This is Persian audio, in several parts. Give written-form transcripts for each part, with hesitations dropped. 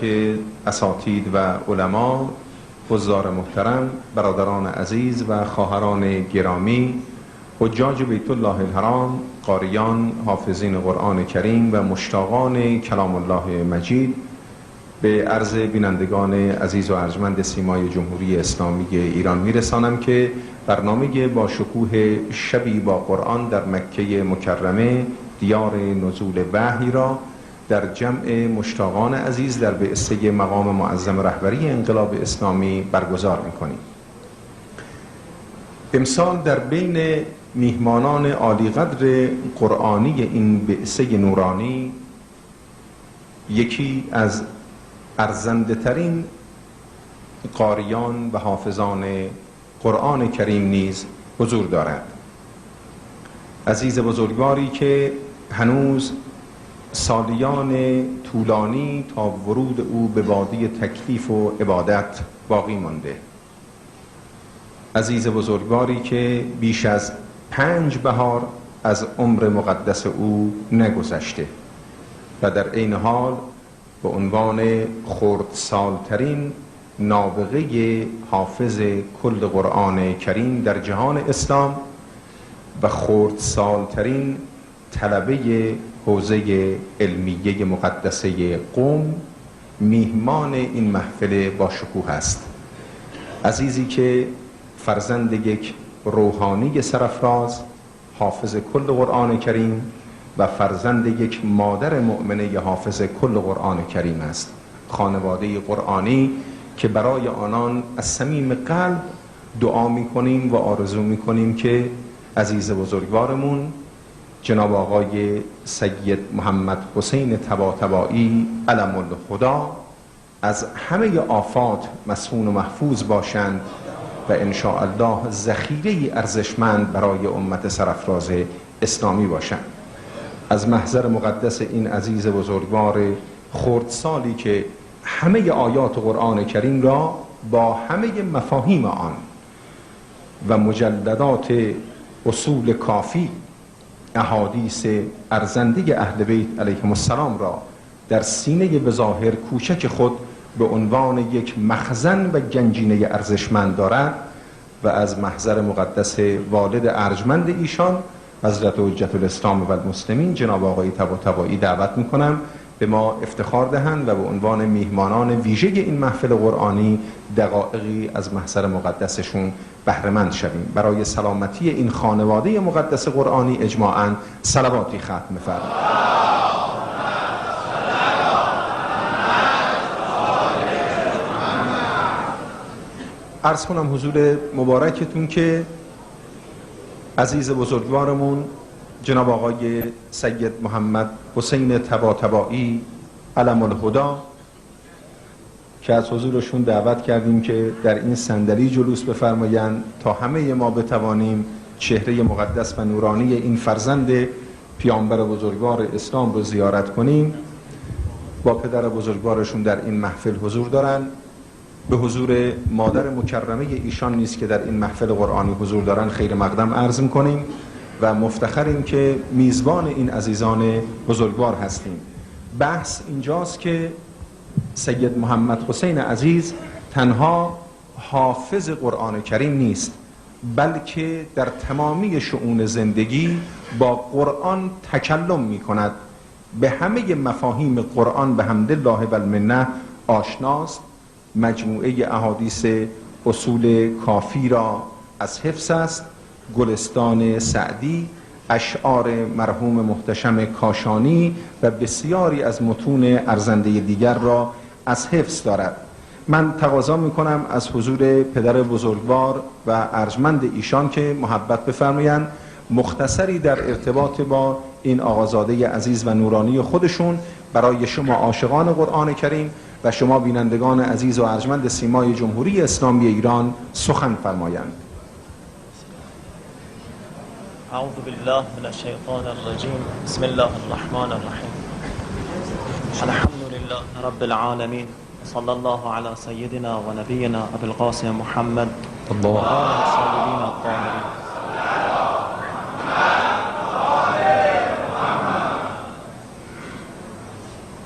مبارک اساتید و علما، حضار محترم، برادران عزیز و خواهران گرامی، حجاج بیت الله الحرام، قاریان، حافظین قرآن کریم و مشتاقان کلام الله مجید، به عرض بینندگان عزیز و ارجمند سیمای جمهوری اسلامی ایران میرسانم که برنامه با شکوه شبی با قرآن در مکه مکرمه دیار نزول وحی را در جمع مشتاقان عزیز در بعثه مقام معظم رهبری انقلاب اسلامی برگزار میکنیم. امسال در بین میهمانان عالی قدر قرآنی این بعثه نورانی یکی از ارزنده ترین قاریان و حافظان قرآن کریم نیز حضور دارد. عزیز بزرگواری که هنوز سالیان طولانی تا ورود او به وادی تکلیف و عبادت باقی مانده. عزیز بزرگواری که بیش از 5 بهار از عمر مقدس او نگذشته و در عین حال به عنوان خردسالترین نابغه حافظ کل قرآن کریم در جهان اسلام و خردسالترین طلبه حوزه علمیه مقدسه قم میهمان این محفل با شکوه است. عزیزی که فرزند یک روحانی سرافراز، حافظ کل قرآن کریم و فرزند یک مادر مؤمنه حافظ کل قرآن کریم است. خانواده قرآنی که برای آنان از صمیم قلب دعا میکنیم و آرزو میکنیم که عزیز بزرگوارمون جناب آقای سید محمد حسین طباطبایی علم الهدی از همه آفات مصون و محفوظ باشند و ان شاء الله ذخیره ارزشمند برای امت سرافراز اسلامی باشند. از محضر مقدس این عزیز بزرگوار خردسالی که همه آیات قرآن کریم را با همه مفاهیم آن و مجلدات اصول کافی، احادیث ارزنده اهل بیت علیهم السلام را در سینه بظاهر کوچک خود به عنوان یک مخزن و گنجینه ارزشمند دارد و از محضر مقدس والد ارجمند ایشان حضرت حجت الاسلام و المسلمین جناب آقای طباطبایی دعوت میکنم به ما افتخار دهند و به عنوان میهمانان ویژه این محفل قرآنی دقایقی از محضر مقدسشون بهره مند شویم. برای سلامتی این خانواده مقدس قرآنی اجماعاً صلواتی ختم فرمایید. عرض کنم حضور مبارکتون که عزیز بزرگوارمون جناب آقای سید محمد حسین طباطبایی علم الهدی که از حضورشون دعوت کردیم که در این صندلی جلوس بفرمایند تا همه ما بتوانیم چهره مقدس و نورانی این فرزند پیامبر بزرگوار اسلام رو زیارت کنیم. با پدر بزرگوارشون در این محفل حضور دارن. به حضور مادر مکرمه ایشان نیست که در این محفل قرآنی حضور دارن خیر مقدم عرض می‌کنیم و مفتخریم که میزبان این عزیزان بزرگوار هستیم. بحث اینجاست که سید محمد حسین عزیز تنها حافظ قرآن کریم نیست، بلکه در تمامی شؤون زندگی با قرآن تکلم می کند. به همه مفاهیم قرآن به حمدالله و المنه آشناست. مجموعه احادیث اصول کافی را از حفظ است. گلستان سعدی، اشعار مرحوم محتشم کاشانی و بسیاری از متون ارزنده دیگر را از حفظ دارد. من تقاضا میکنم از حضور پدر بزرگوار و ارجمند ایشان که محبت بفرمایند مختصری در ارتباط با این آقازاده عزیز و نورانی خودشون برای شما عاشقان قرآن کریم و شما بینندگان عزیز و ارجمند سیمای جمهوری اسلامی ایران سخن فرمایند. اعوذ بالله من الشیطان الرجیم. بسم الله الرحمن الرحیم. الحمد لله رب العالمین. صلی الله علی سیدنا و نبینا ابی القاسم محمد و آله الطاهرین الطاهرین.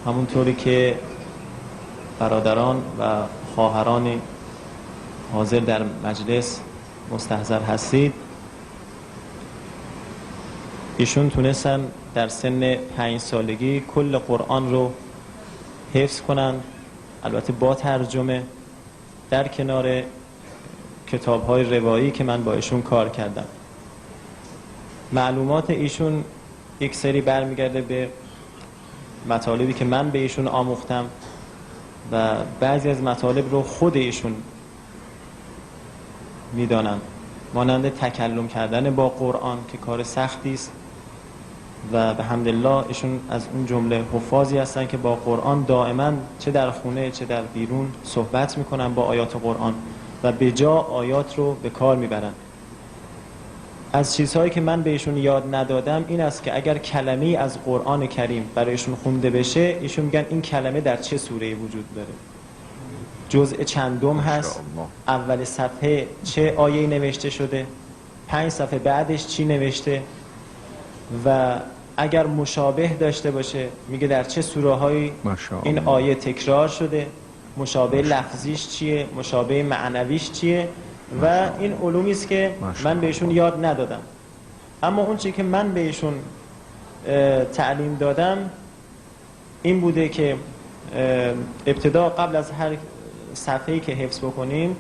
همونطوری که برادران و خواهران حاضر در مجلس مستحضر هستید، ایشون تونستن در سن 5 سالگی کل قرآن رو حفظ کنن، البته با ترجمه، در کنار کتاب‌های روایی که من با ایشون کار کردم. معلومات ایشون یک سری برمیگرده به مطالبی که من به ایشون آموختم و بعضی از مطالب رو خود ایشون میدانن، مانند تکلم کردن با قرآن که کار سختی است و به حمدالله ایشون از اون جمله حفاظی هستن که با قرآن دائما چه در خونه چه در بیرون صحبت میکنن با آیات قرآن و به جا آیات رو به کار میبرن. از چیزهایی که من بهشون یاد ندادم این است که اگر کلمه‌ای از قرآن کریم برایشون خونده بشه، ایشون میگن این کلمه در چه سوره‌ای وجود داره، جزء چندم هست، اول صفحه چه آیه‌ای نوشته شده، 5 صفحه بعدش چی نوشته و اگر مشابه داشته باشه میگه در چه سوره‌هایی این آیه تکرار شده، مشابه لفظیش چیه، مشابه معنویش چیه و این علومی است که من بهشون یاد ندادم. اما اون چیزی که من بهشون تعلیم دادم این بوده که ابتدا قبل از هر صفحه‌ای که حفظ بکنیم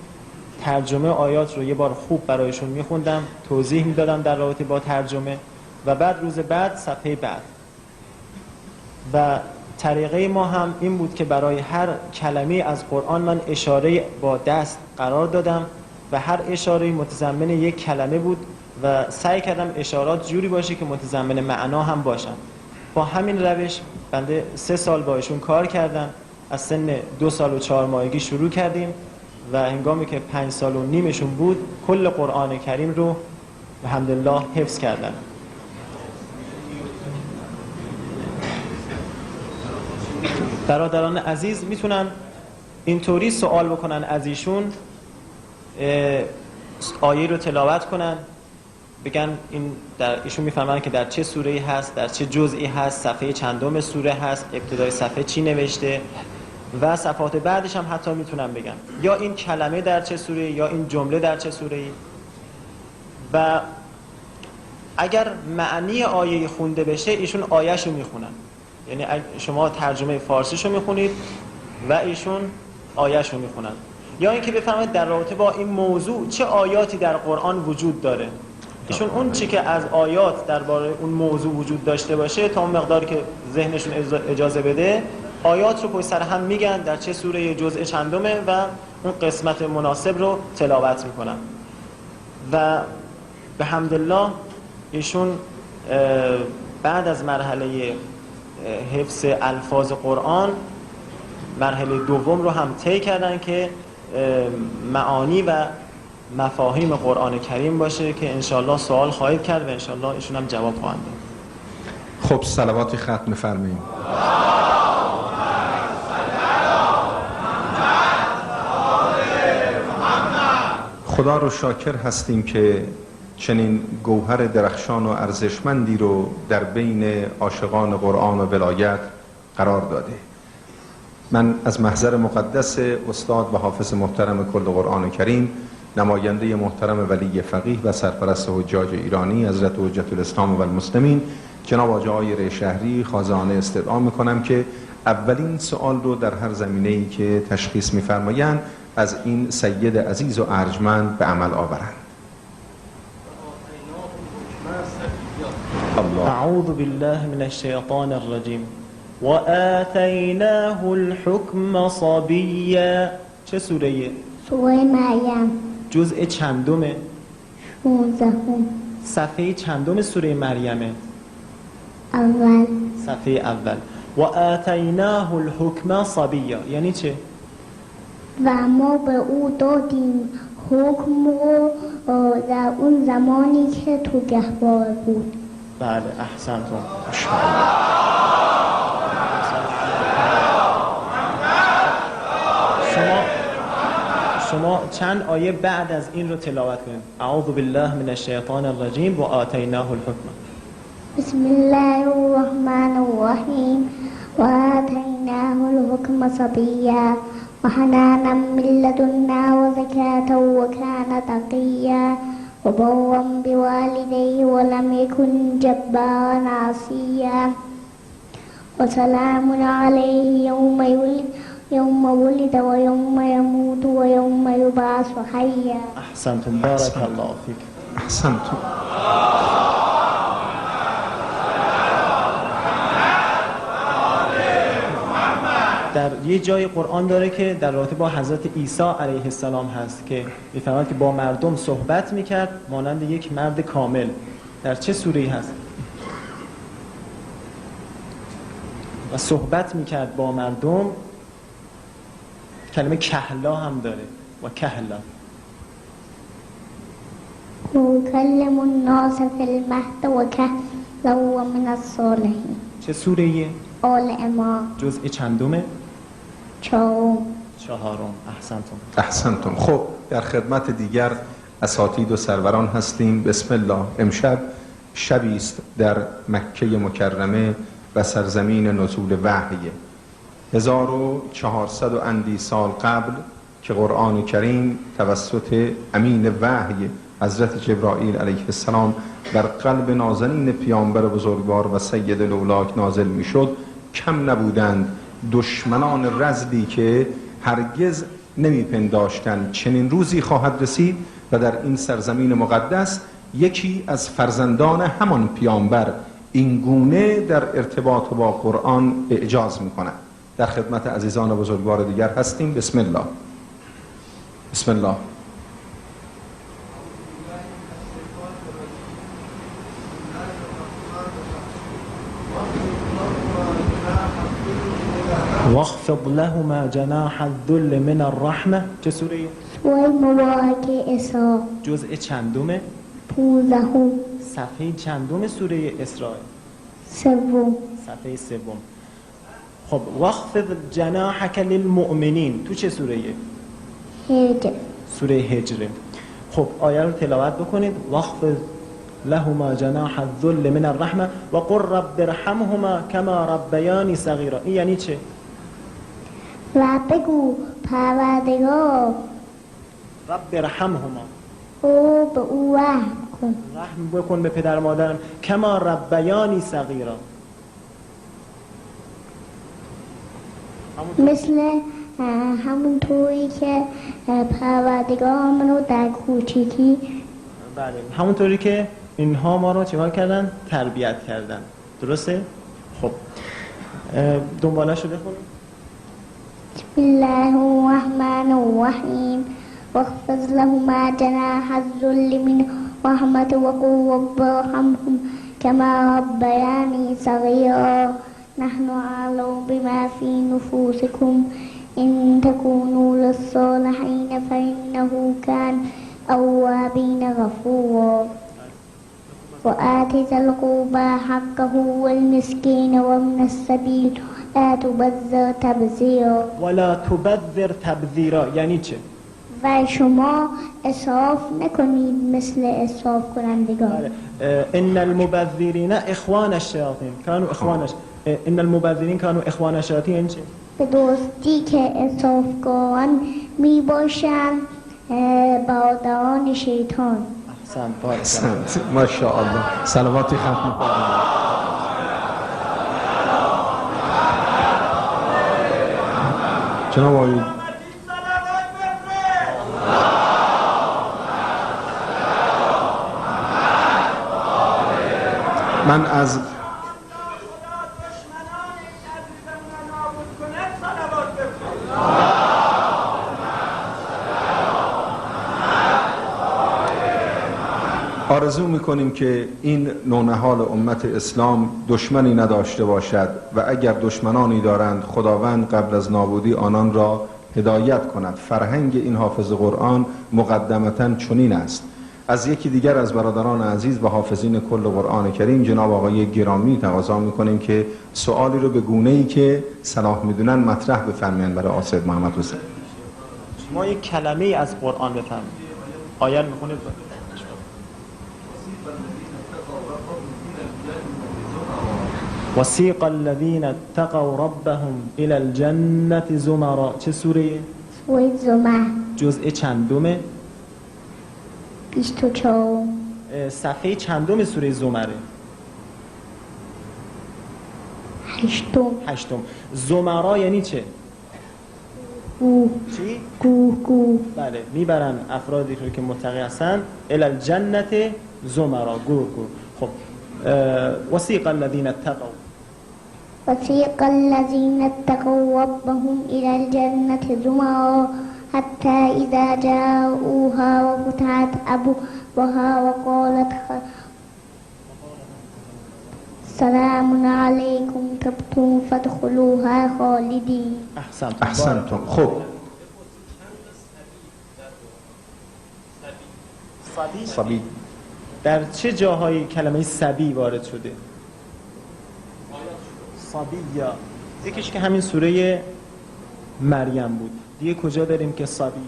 ترجمه آیات رو یه بار خوب برایشون میخوندم، توضیح میدادم در رابطه با ترجمه و بعد روز بعد صفحه بعد. و طریقه ما هم این بود که برای هر کلمه از قرآن من اشاره با دست قرار دادم و هر اشاره متضمن یک کلمه بود و سعی کردم اشارات جوری باشه که متضمن معنا هم باشن. با همین روش بنده 3 سال با ایشون کار کردم، از سن 2 سال و 4 ماهگی شروع کردیم و هنگامی که 5 سال و نیمشون بود کل قرآن کریم رو الحمدلله حفظ کردن. برادران عزیز میتونن اینطوری سوال بکنن از ایشون، آیه رو تلاوت کنن، بگن این در ایشون میفهمن که در چه سوره‌ای هست، در چه جزئی هست، صفحه چندم سوره هست، ابتدای صفحه چی نوشته و صفحات بعدش هم حتی میتونن بگن یا این کلمه در چه سوره‌ای یا این جمله در چه سوره‌ای. و اگر معنی آیه خونده بشه ایشون آیه‌شو میخونن، یعنی شما ترجمه فارسیشو میخونید و ایشون آیه‌شو میخونن. یا اینکه بفهمید در رابطه با این موضوع چه آیاتی در قرآن وجود داره، ایشون اون چی که از آیات درباره اون موضوع وجود داشته باشه تا اون مقداری که ذهنشون اجازه بده آیات رو پشت سر هم میگن در چه سوره جزء چندمه و اون قسمت مناسب رو تلاوت میکنن. و به حمدالله ایشون بعد از مرحله حفظ الفاظ قرآن مرحله دوم رو هم طی کردن که معانی و مفاهیم قرآن کریم باشه که انشالله سوال خواهید کرد و انشالله ایشون هم جواب خواهند داد. خب صلواتی ختم فرمایید. خدا رو شاکر هستیم که چنین گوهر درخشان و ارزشمندی رو در بین عاشقان قرآن و ولایت قرار داده. من از محضر مقدس استاد و حافظ محترم کل قرآن کریم، نماینده محترم ولی فقیه و سرپرست حجاج ایرانی حضرت حجت الاسلام و المسلمین جناب حاجی آقای شهری خازانه استدعا میکنم که اولین سوال رو در هر زمینه‌ای که تشخیص می‌فرمایند از این سید عزیز و ارجمند به عمل آورند. اعوذ بالله من الشیطان الرجیم و آتیناه الحکم صبیا. چه سوره؟ سوره مریم. جزء چندمه؟ 16. صفحه چندم سوره مریمه؟ اول. صفحه اول. و آتیناه الحکم صبیا یعنی چه؟ و ما به او دادیم حکم رو در اون زمانی که تو گهواره بود. بله احسنتون. شما چند آیه بعد از این رو تلاوت کنید. اعوذ بالله من الشیطان الرجیم و آتیناه الحکم. بسم الله الرحمن الرحیم و آتیناه وآتيناه الحكم صبيا وحنانا من لدنا وزكاة وكان تقيا وبرا بوالديه ولم يكن جبارا عصيا وسلام عليه يوم ولد ويوم يموت ويوم يبعث حيا. احسنتم، بارک الله فیک. احسنتم. در یه جای قرآن داره که در رابطه با حضرت عیسی علیه السلام هست که می‌فرماید که با مردم صحبت میکرد مانند یک مرد کامل. در چه سوره‌ای هست؟ و صحبت میکرد با مردم، کلمه کهلا هم داره و کهلا ويكلم الناس في المهد وكهلا ومن الصالحين. چه سوره‌ایه؟ آل عمران. جزء چندمه؟ چهارم. احسنتم. احسنتم. خب در خدمت دیگر اساتید و سروران هستیم. بسم الله. امشب شبی است در مکه مکرمه و سرزمین نزول وحی. 1400 و اندی سال قبل که قرآن کریم توسط امین وحی حضرت جبرائیل علیه السلام بر قلب نازنین پیامبر بزرگوار و سید الاولاک نازل می شد، کم نبودند دشمنان رذلی که هرگز نمی پنداشتند چنین روزی خواهد رسید و در این سرزمین مقدس یکی از فرزندان همان پیامبر این گونه در ارتباط با قرآن اعجاز می کند. در خدمت عزیزان بزرگوار دیگر هستیم. بسم الله. بسم الله. واخفض لهما جناح الذل من الرحمه. چه سوره؟ سوره مبارک اسراء. جزء چندمه؟ 15. صفحه چندم سوره اسراء؟ 3. صفحه 3. خب واخفض جناحك للمؤمنین تو چه سوره؟ هجر. سوره هجر. خب آیه رو تلاوت بکنید. واخفض لهما جناح الذل من الرحمه و قل رب ارحمهما كما ربياني صغيرا. این یعنی چه؟ و بگو پروردگار رب ارحمهما، او به او رحم کن، رحم بکن به پدر مادرم، کما ربیانی صغیرا، مثل همونطوری که پروردگار منو در کوچیکی، بله همونطوری که اینها ما رو چیکار کردن؟ تربیت کردن. درسته؟ خب دنبالش رو بخونیم. بسم الله الرحمن الرحیم واخفض لهما جناح الذل من رحمة وقل رب ارحمهم كما ربياني صغيرا نحن أعلم بما في نفوسكم إن تكونوا للصالحين فإنه كان أوابين غفورا وآت ذا القربى حقه والمسكين وابن السبيل لا تبذر تبذیرا. ولا تبذر تبذیرا یعنی چه؟ و شما اسراف نکنید مثل اسراف کنندگان. ان المبذرین اخوان الشیاطین کانوا اخوانش ان المبذرین کانوا اخوان الشیاطین یعنی چه؟ به درستی که اسرافگاران می باشند برادران شیطان. احسنت. ماشاءالله. صلواتی ختم می‌کنم. جناب آقای من از آرزو میکنیم که این نونهال امت اسلام دشمنی نداشته باشد و اگر دشمنانی دارند خداوند قبل از نابودی آنان را هدایت کند. فرهنگ این حافظ قرآن مقدمتاً چنین است. از یکی دیگر از برادران عزیز و حافظین کل قرآن کریم جناب آقای گرامی تقاضا میکنیم که سوالی رو به گونه‌ای که صلاح میدونن مطرح بفرمایند برای آسد محمد حسین. ما یک کلمه از قرآن بفرمایید. آیه رو میخونید. وسیق الذین اتقوا ربهم الی الجنة زمرا. چه سوره؟ سوره زمر. جزء چندمه؟ 24. صفحه چندم سوره زمره؟ 8. زمرا یعنی چه؟ گوه. چی؟ گوه. بله، میبرن افرادی رو که متقی هستن الی الجنة زمرا، گروه. خب وسیق الذین اتقوا. وسیق الذین اتقوا ربهم الی الجنة زمرا حتی اذا جاءوها وفتحت ابوابها وقالت سلام علیکم طبتم فادخلوها خالدین. احسنتم. خب صبی در چه جاهایی کلمه صبی وارد شده؟ صبیه یکیش که همین سوره مریم بود. دیگه کجا داریم که صبی؟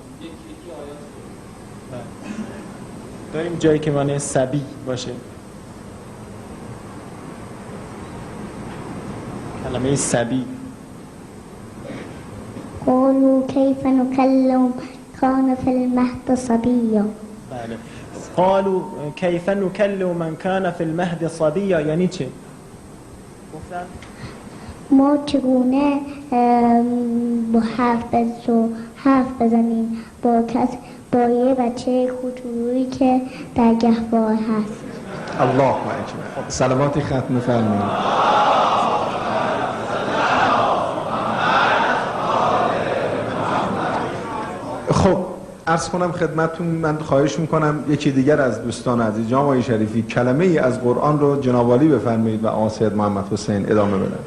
داریم جایی که معنی صبی باشه. کلمه صبی. قالوا کیف نکلم کان فی المهد صبیا. بله. قالوا کیف نکلم من کان فی المهد صبیا یعنی چه؟ گفتن ما چگونه با حرف بزنیم با یه بچه کوچولویی که در گهواره هست. الله اکبر. سلاماتی ختم فرمایید. خب عرض کنم خدمتتون، من خواهش میکنم یکی دیگر از دوستان عزیز جناب آقای شریفی کلمه ای از قرآن رو جناب عالی بفرمایید و آقا سید محمد حسین ادامه بدن.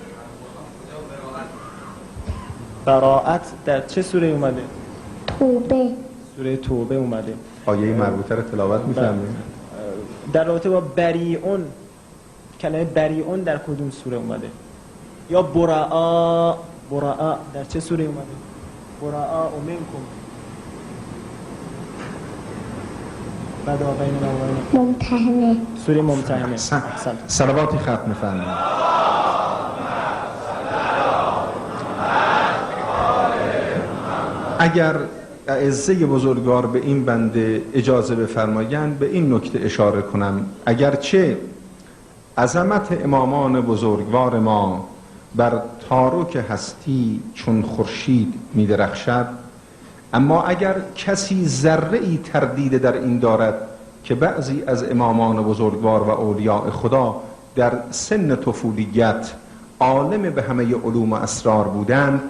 براءت در چه سوره اومده؟ توبه. سوره توبه اومده. آیه مربوطه رو تلاوت می‌فرمایید. در رابطه با بریئون، کلمه بریئون در کدوم سوره اومده؟ یا براء در چه سوره اومده؟ براء منکم بدا بیننا و بین ممتحنه. سوره ممتحنه. صلواتی ختم فرمایید. اگر اعزه بزرگوار به این بنده اجازه بفرمایند به این نکته اشاره کنم، اگرچه عظمت امامان بزرگوار ما بر تارک هستی چون خورشید می درخشد، اما اگر کسی ذره‌ای تردید در این دارد که بعضی از امامان بزرگوار و اولیاء خدا در سن طفولیت عالم به همه علوم و اسرار بودند،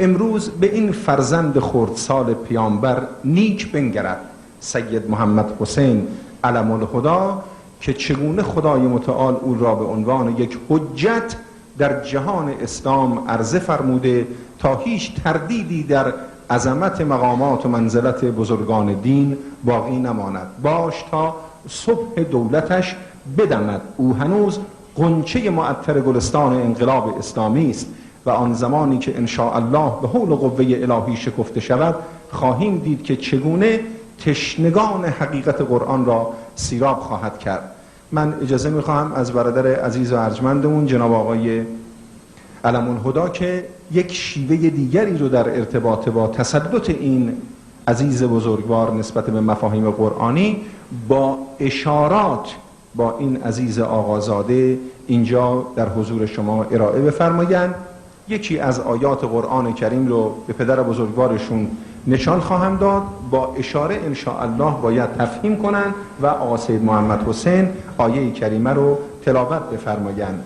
امروز به این فرزند خردسال پیامبر نیک بنگرد، سید محمد حسین علم الهدا، که چگونه خدای متعال او را به عنوان یک حجت در جهان اسلام عرضه فرموده تا هیچ تردیدی در عظمت مقامات و منزلت بزرگان دین باقی نماند. باش تا صبح دولتش بدمد، او هنوز غنچه معطر گلستان انقلاب اسلامی است و آن زمانی که انشاء الله به حول و قوه الهی شکفته شود خواهیم دید که چگونه تشنگان حقیقت قرآن را سیراب خواهد کرد. من اجازه میخواهم از برادر عزیز و ارجمندمون جناب آقای علم الهدا که یک شیوه دیگری رو در ارتباط با تسلط این عزیز بزرگوار نسبت به مفاهیم قرآنی با اشارات با این عزیز آقازاده اینجا در حضور شما ارائه بفرمایند. یکی از آیات قرآن کریم رو به پدر بزرگوارشون نشان خواهم داد، با اشاره انشاءالله باید تفهیم کنند و آقا سید محمد حسین آیه کریمه رو تلاوت بفرمایند.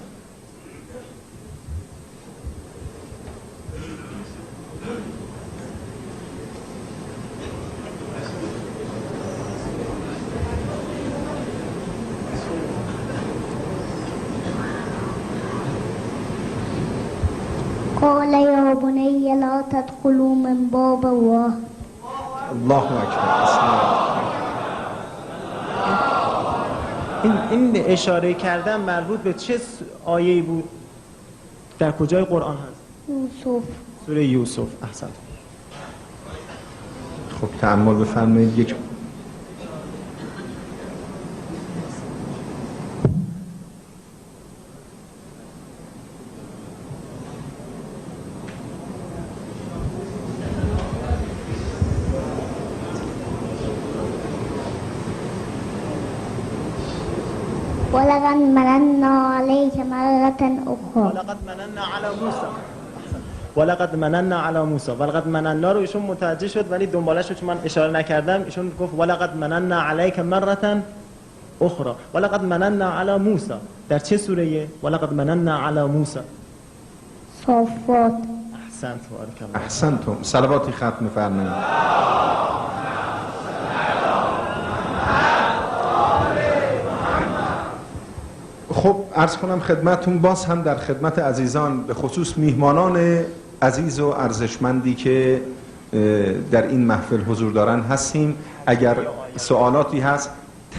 قال یا بنی لا تدخلوا من باب الله. الله اکبر. این اشاره کردن مربوط به چه آیه‌ای بود؟ در کجای قرآن هست؟ یوسف. سوره یوسف. احسنت. خب تأمل بفرمایید. یک ولقد مننا عليك مرة أخرى. ولقد مننا على موسی. ولقد مننا على موسی. ولقد مننا رو ایشون متوجه شد ولی دنبالش رو چون من اشاره نکردم ایشون گفت ولقد مننا عليك مرة اخرى. ولقد مننا على موسی در چه سوره؟ ولقد مننا على موسی. صافات. احسنت بارک الله. احسنتم. صلواتی ختم فرمایید. خب عرض کنم خدمتون باز هم در خدمت عزیزان به خصوص میهمانان عزیز و ارزشمندی که در این محفل حضور دارن هستیم. اگر سوالاتی هست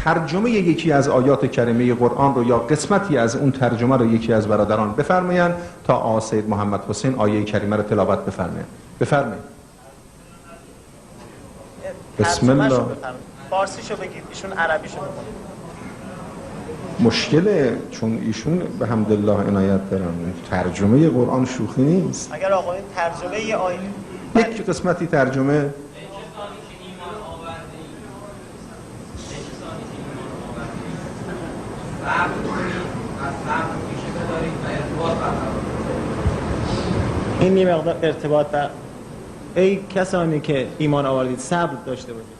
ترجمه یکی از آیات کریمه قرآن رو یا قسمتی از اون ترجمه رو یکی از برادران بفرمایند تا آقا سید محمد حسین آیه کریمه رو تلاوت بفرمایند. بفرمایید. بسم الله. فارسیشو بگید ایشون عربیشو بگید. مشکله چون ایشون به حمدالله عنایت دارن ترجمه قرآن شوخی نیست. اگر آقایون ترجمه یه آیه یک قسمتی ترجمه این یه مقدار ارتباط بر ای کسانی که ایمان آوردید صبر داشته باشید.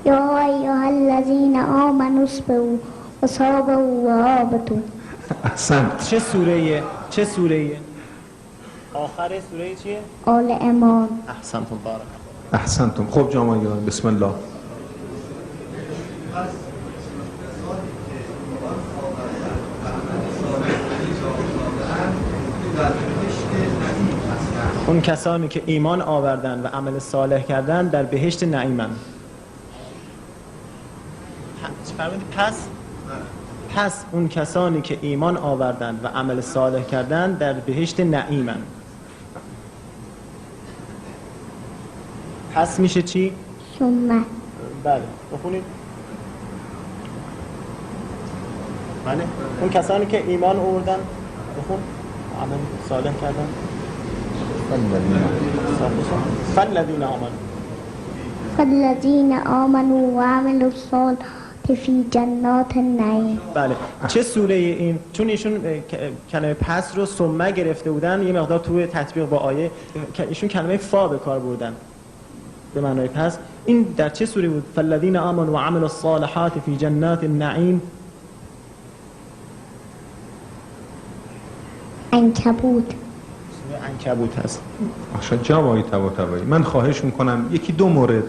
یا ایها الذین آمنوا اصبروا وصابروا ورابطوا. احسنت. چه سوره‌ایه؟ چه سوره‌ایه؟ آخر سوره چیه؟ آل عمران. احسنتم بارک الله. احسنتم. خب جامعیان بسم الله. اون کسانی که ایمان آوردن و عمل صالح کردن در بهشت نعیمند. پس اون کسانی که ایمان آوردن و عمل صالح کردن در بهشت نعیمند. پس میشه چی؟ ثم. بله بخونید. بله اون کسانی که ایمان آوردن بخون عمل صالح کردن فالذین آمنوا فالذین آمنوا و عملوا الصالحات فی جنات النعیم. بله چه سوره این؟ چون ایشون کلمه پس رو ثم گرفته بودن یه مقدار توی تطبیق با آیه ایشون کلمه فا به کار بردن به معنای پس. این در چه سوره بود؟ فالذین آمنوا و عملوا الصالحات فی جنات النعیم. عنکبوت. عنکبوت هست. آشان جوایی طباطبایی من خواهش میکنم یکی دو مورد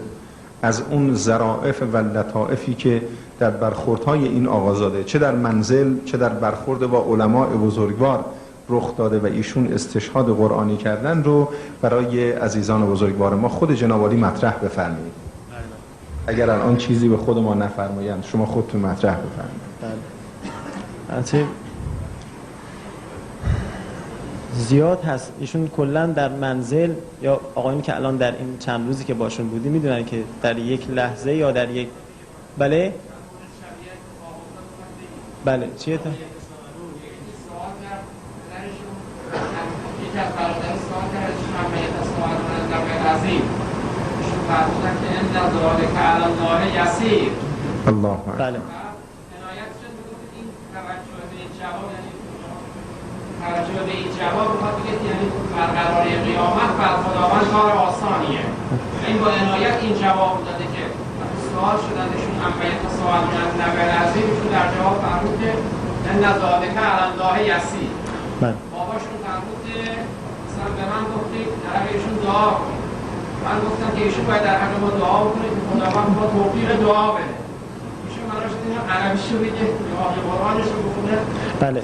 از اون ظرافت و لطائفی که در برخوردهای این آقازاده چه در منزل چه در برخورد با علماء بزرگوار رخ داده و ایشون استشهاد قرآنی کردن رو برای عزیزان بزرگوار ما خود جناب عالی مطرح بفرمایید. اگر الان چیزی به خود ما نفرمایند شما خودتون مطرح بفرمایید. بله. زیاد هست ایشون کلا در منزل یا آقایونی که الان در این چند روزی که باشون بودی میدونن که در یک لحظه یا در یک بله چیه تا الله بله توجه به این جواب میخواد بگه یعنی برقراری قیامت بر خداوند کار آسانیه. این با عنایت این جواب داده که سوال شدنشون انبیاء تا سوال من نبر عظیمشون در جواب فرمود که ان ذالک علی الله یسیر. باباشون فرمود که مثلا به من گفتید در ایشون دعا کنید. من گفتم که ایشون باید در حق ما دعا کنید که خداوند ما توفیق دعا بده. ایشون من راش دیدم عربیشو بگه یا قرآنشو بخونه. بله.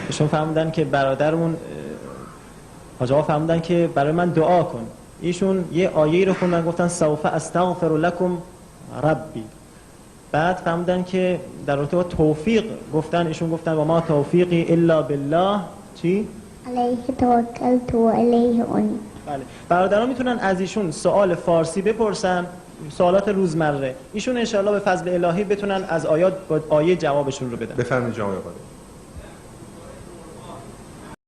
ایشون فرمودن که برادرمون حاج آقا فرمودن که برای من دعا کن. ایشون یه آیه رو خوندن گفتن سوف استغفر لکم ربی. بعد فرمودن که در رابطه با توفیق گفتن ایشون گفتن و ما توفیقی الا بالله چی؟ علیه توکلت و علیه انیب. بله برادران میتونن از ایشون سوال فارسی بپرسن سوالات روزمره ایشون انشاءالله به فضل الهی بتونن از آیات با آیه جوابشون رو بدن. بفرمایید جناب آقا.